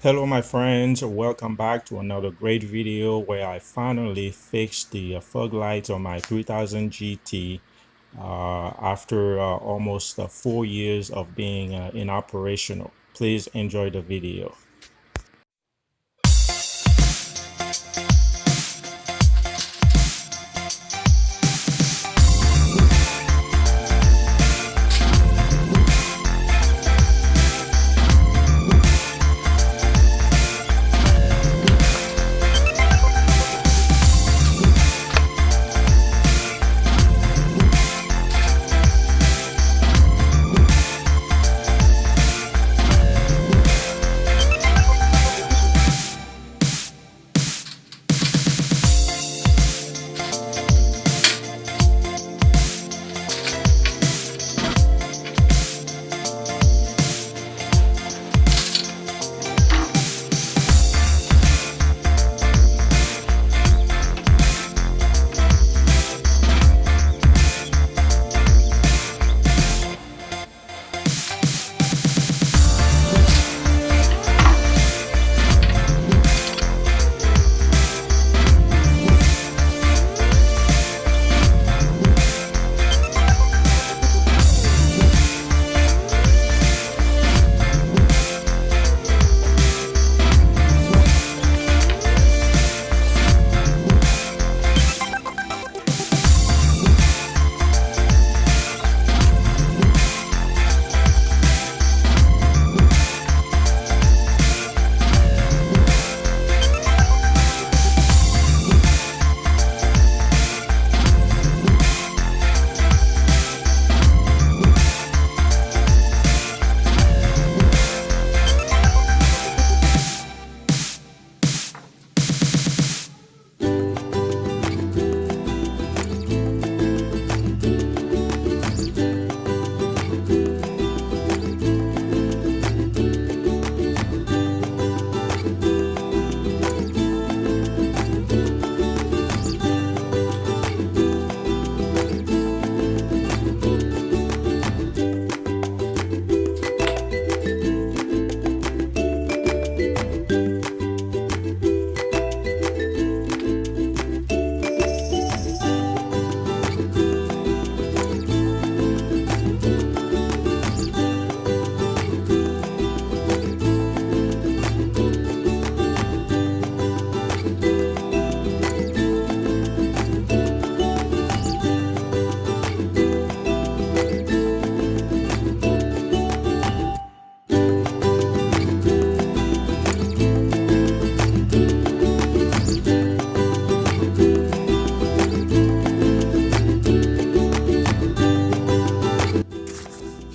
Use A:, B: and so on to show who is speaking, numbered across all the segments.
A: Hello my friends, welcome back to another great video where I finally fixed the fog lights on my 3000 GT after almost 4 years of being inoperational. Please enjoy the video.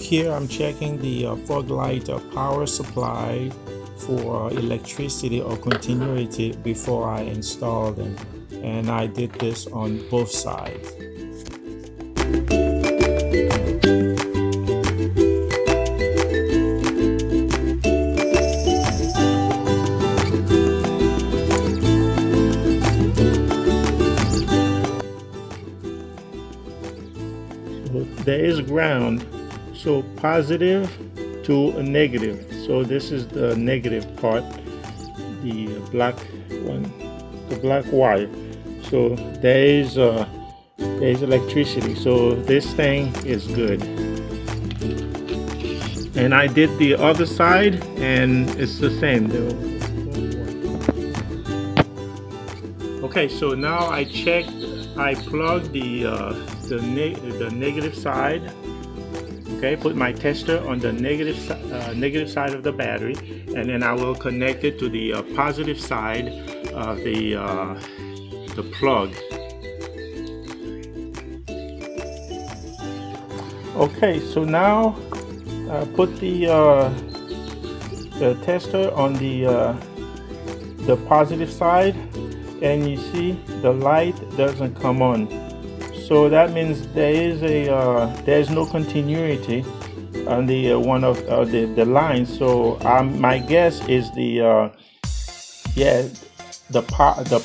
A: Here I'm checking the fog light power supply for electricity or continuity before I install them, and I did this on both sides. There is ground, so positive to a negative. So this is the negative part, the black one, the black wire. So there's electricity, so this thing is good. And I did the other side and it's the same. Okay, so now I plugged the negative side. Okay, put my tester on the negative side of the battery, and then I will connect it to the positive side of the plug. Okay, so now put the tester on the positive side, and you see the light doesn't come on. So that means there's no continuity on the one of the line. So my guess is the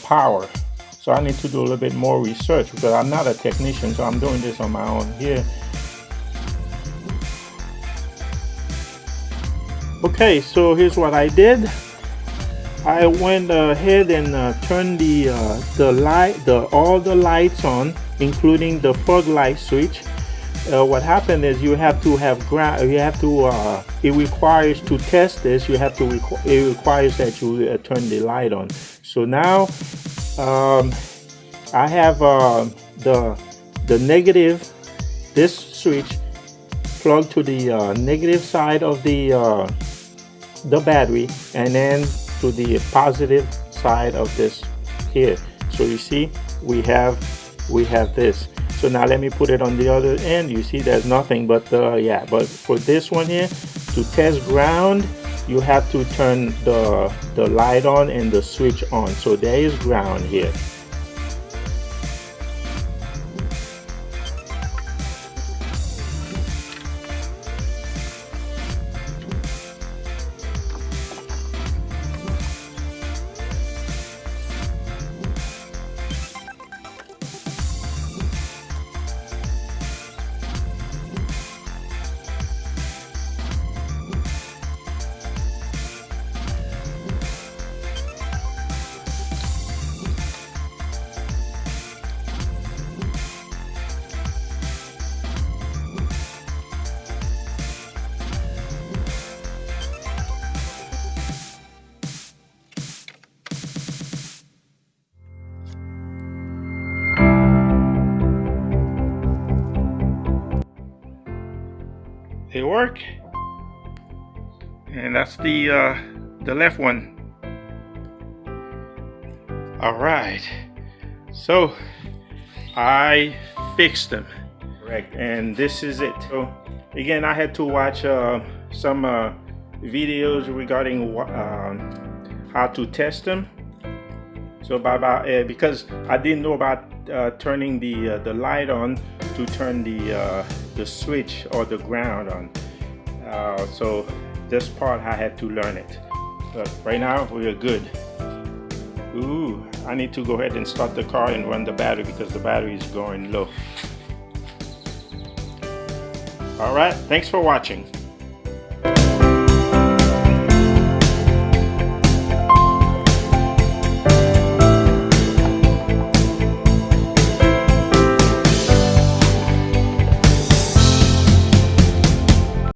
A: power. So I need to do a little bit more research because I'm not a technician, so I'm doing this on my own here. Okay, so here's what I did. I went ahead and turned all the lights on, including the fog light switch. What happened is you have to have ground. You have to. It requires to test this. You have to. It requires that you turn the light on. So now, I have the negative. This switch plugged to the negative side of the battery, and then to the positive side of this here. So you see, we have this. So now let me put it on the other end. You see there's nothing but yeah, but for this one here, to test ground, you have to turn the light on and the switch on. So there is ground here. They work, and that's the left one. All right, so I fixed them, correct, and this is it. So again, I had to watch some videos regarding how to test them. So because I didn't know about turning the light on to turn the switch or the ground on. So this part I had to learn it. But right now we are good. Ooh, I need to go ahead and start the car and run the battery because the battery is going low. All right, thanks for watching.